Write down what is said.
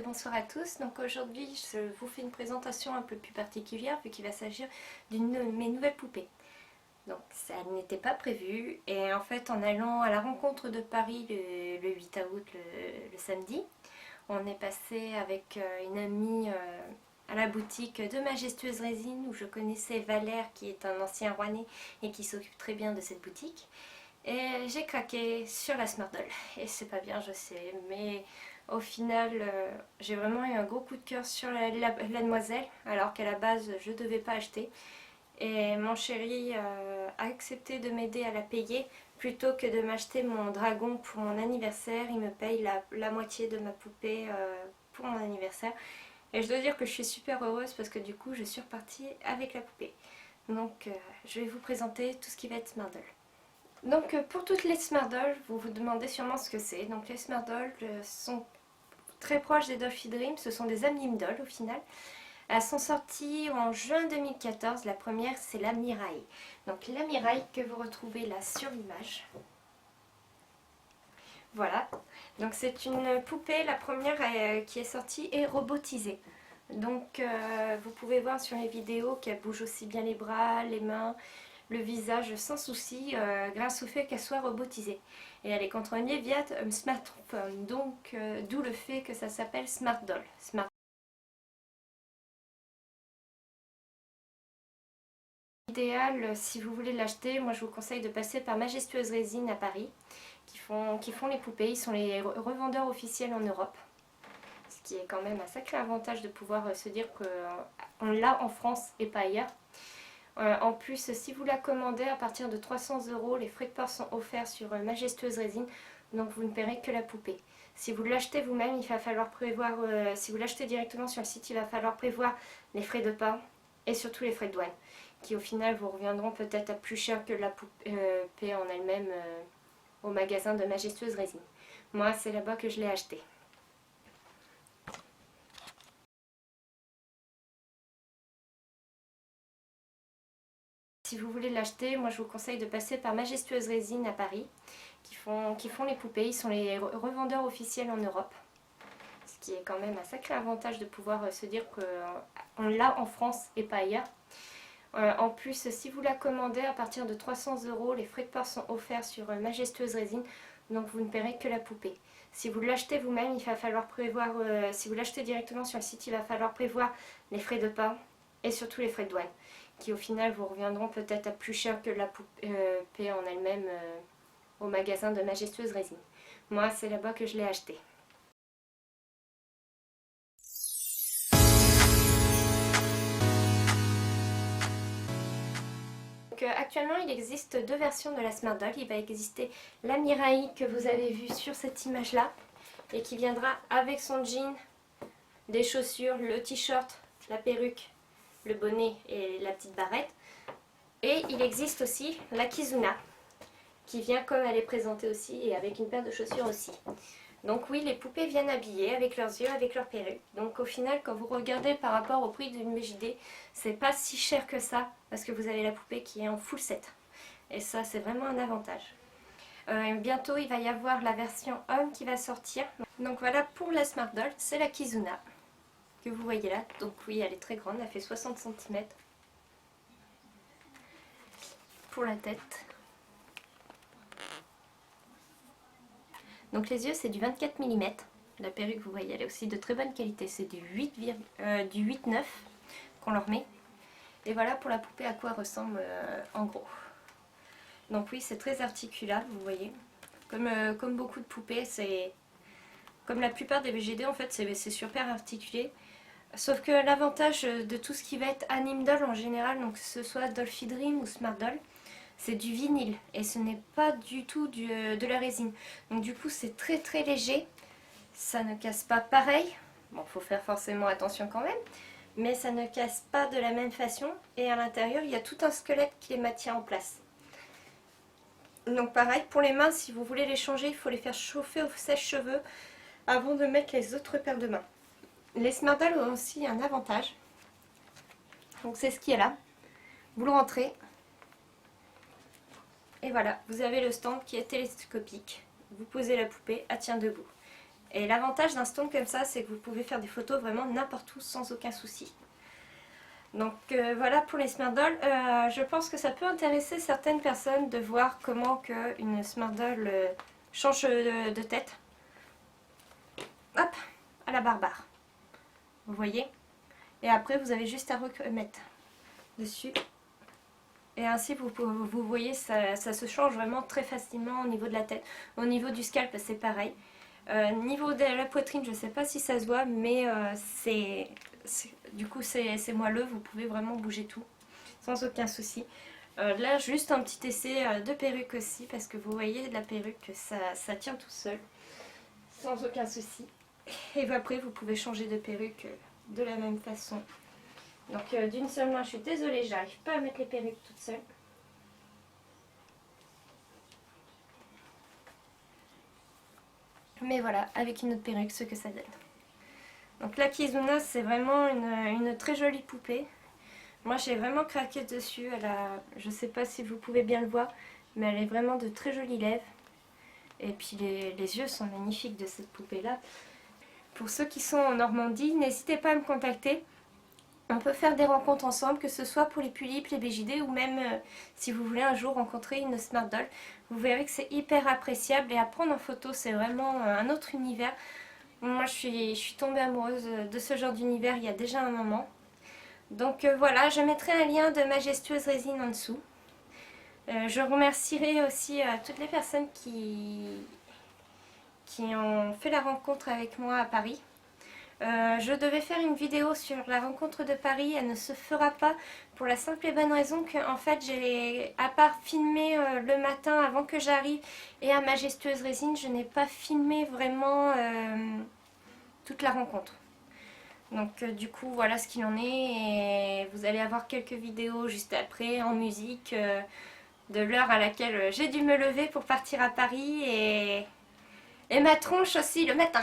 bonsoir à tous. Donc aujourd'hui je vous fais une présentation un peu plus particulière vu qu'il va s'agir d'une de mes nouvelles poupées. Donc ça n'était pas prévu et en fait en allant à la rencontre de Paris le 8 août, le samedi, on est passé avec une amie à la boutique de Majestueuse Résine où je connaissais Valère qui est un ancien Rouennais et qui s'occupe très bien de cette boutique. Et j'ai craqué sur la Smart Doll. Et c'est pas bien, je sais, mais au final, j'ai vraiment eu un gros coup de cœur sur la demoiselle, alors qu'à la base, je ne devais pas acheter. Et mon chéri a accepté de m'aider à la payer plutôt que de m'acheter mon dragon pour mon anniversaire. Il me paye la moitié de ma poupée pour mon anniversaire. Et je dois dire que je suis super heureuse parce que du coup, je suis repartie avec la poupée. Donc, je vais vous présenter tout ce qui va être Smart Doll. Donc pour toutes les Smart Dolls, vous vous demandez sûrement ce que c'est. Donc les Smart Dolls sont très proches des Dolphy Dream, ce sont des Anime Dolls au final. Elles sont sorties en juin 2014, la première c'est la Mirai. Donc la Mirai que vous retrouvez là sur l'image. Voilà, donc c'est une poupée, la première qui est sortie est robotisée. Donc vous pouvez voir sur les vidéos qu'elle bouge aussi bien les bras, les mains, le visage sans souci grâce au fait qu'elle soit robotisée. Et elle est contrôlée via un smartphone, donc d'où le fait que ça s'appelle Smart Doll. Idéal, si vous voulez l'acheter, moi je vous conseille de passer par Majestueuse Résine à Paris, qui font les poupées, ils sont les revendeurs officiels en Europe. Ce qui est quand même un sacré avantage de pouvoir se dire qu'on l'a en France et pas ailleurs. En plus, si vous la commandez à partir de 300 €, les frais de port sont offerts sur Majestueuse Résine, donc vous ne paierez que la poupée. Si vous l'achetez vous-même, il va falloir prévoir, si vous l'achetez directement sur le site, il va falloir prévoir les frais de port et surtout les frais de douane, qui au final vous reviendront peut-être à plus cher que la poupée en elle-même au magasin de Majestueuse Résine. Moi, c'est là-bas que je l'ai acheté. Si vous voulez l'acheter, moi je vous conseille de passer par Majestueuse Résine à Paris, qui font les poupées, ils sont les revendeurs officiels en Europe. Ce qui est quand même un sacré avantage de pouvoir se dire qu'on l'a en France et pas ailleurs. En plus, si vous la commandez à partir de 300 €, les frais de port sont offerts sur Majestueuse Résine, donc vous ne paierez que la poupée. Si vous l'achetez vous-même, il va falloir prévoir, si vous l'achetez directement sur le site, il va falloir prévoir les frais de port et surtout les frais de douane, qui au final vous reviendront peut-être à plus cher que la poupée en elle-même au magasin de Majestueuse Résine. Moi, c'est là-bas que je l'ai acheté. Donc, actuellement, il existe deux versions de la Smart Doll. Il va exister la Mirai que vous avez vue sur cette image-là et qui viendra avec son jean, des chaussures, le t-shirt, la perruque, le bonnet et la petite barrette. Et il existe aussi la Kizuna qui vient comme elle est présentée aussi et avec une paire de chaussures aussi. Donc oui, les poupées viennent habillées avec leurs yeux, avec leurs perruques. Donc au final, quand vous regardez par rapport au prix d'une MJD, c'est pas si cher que ça parce que vous avez la poupée qui est en full set. Et ça, c'est vraiment un avantage. Bientôt, il va y avoir la version homme qui va sortir. Donc voilà, pour la Smart Doll, c'est la Kizuna que vous voyez là. Donc oui, elle est très grande, elle fait 60 cm pour la tête. Donc les yeux, c'est du 24 mm. La perruque, vous voyez, elle est aussi de très bonne qualité. C'est du 8,9 qu'on leur met. Et voilà pour la poupée à quoi elle ressemble en gros. Donc oui, c'est très articulable, vous voyez. Comme beaucoup de poupées, c'est comme la plupart des VGD, en fait, c'est super articulé. Sauf que l'avantage de tout ce qui va être Anime Doll en général, donc que ce soit Dolphy Dream ou Smart Doll, c'est du vinyle et ce n'est pas du tout de la résine. Donc du coup c'est très très léger, ça ne casse pas pareil, bon faut faire forcément attention quand même, mais ça ne casse pas de la même façon et à l'intérieur il y a tout un squelette qui les maintient en place. Donc pareil pour les mains, si vous voulez les changer, il faut les faire chauffer au sèche-cheveux avant de mettre les autres paires de mains. Les Smart Doll ont aussi un avantage, donc c'est ce qui est là, vous le rentrez. Et voilà, vous avez le stand qui est télescopique. Vous posez la poupée, elle tient debout. Et l'avantage d'un stand comme ça, c'est que vous pouvez faire des photos vraiment n'importe où sans aucun souci. Donc voilà pour les Smart Dolls. Je pense que ça peut intéresser certaines personnes de voir comment une Smart Doll change de tête. Hop, à la barbare. Vous voyez? Et après vous avez juste à remettre dessus. Et ainsi vous voyez, ça se change vraiment très facilement au niveau de la tête. Au niveau du scalp c'est pareil. Niveau de la poitrine, je ne sais pas si ça se voit, mais du coup c'est moelleux, vous pouvez vraiment bouger tout sans aucun souci. Là juste un petit essai de perruque aussi, parce que vous voyez la perruque ça tient tout seul sans aucun souci. Et après vous pouvez changer de perruque de la même façon. Donc d'une seule main, je suis désolée, j'arrive pas à mettre les perruques toute seule. Mais voilà, avec une autre perruque, ce que ça donne. Donc la Kizuna, c'est vraiment une très jolie poupée. Moi j'ai vraiment craqué dessus. Je sais pas si vous pouvez bien le voir, mais elle est vraiment de très jolies lèvres. Et puis les yeux sont magnifiques de cette poupée là. Pour ceux qui sont en Normandie, n'hésitez pas à me contacter. On peut faire des rencontres ensemble, que ce soit pour les Pulip, les BJD ou même si vous voulez un jour rencontrer une Smart Doll. Vous verrez que c'est hyper appréciable et à prendre en photo c'est vraiment un autre univers. Moi je suis tombée amoureuse de ce genre d'univers il y a déjà un moment. Donc voilà, je mettrai un lien de Majestueuse Résine en dessous. Je remercierai aussi toutes les personnes qui ont fait la rencontre avec moi à Paris. Je devais faire une vidéo sur la rencontre de Paris, elle ne se fera pas pour la simple et bonne raison que en fait j'ai, à part filmer le matin avant que j'arrive et à Majestueuse Résine, je n'ai pas filmé vraiment toute la rencontre. Donc du coup voilà ce qu'il en est, et vous allez avoir quelques vidéos juste après en musique de l'heure à laquelle j'ai dû me lever pour partir à Paris et ma tronche aussi le matin.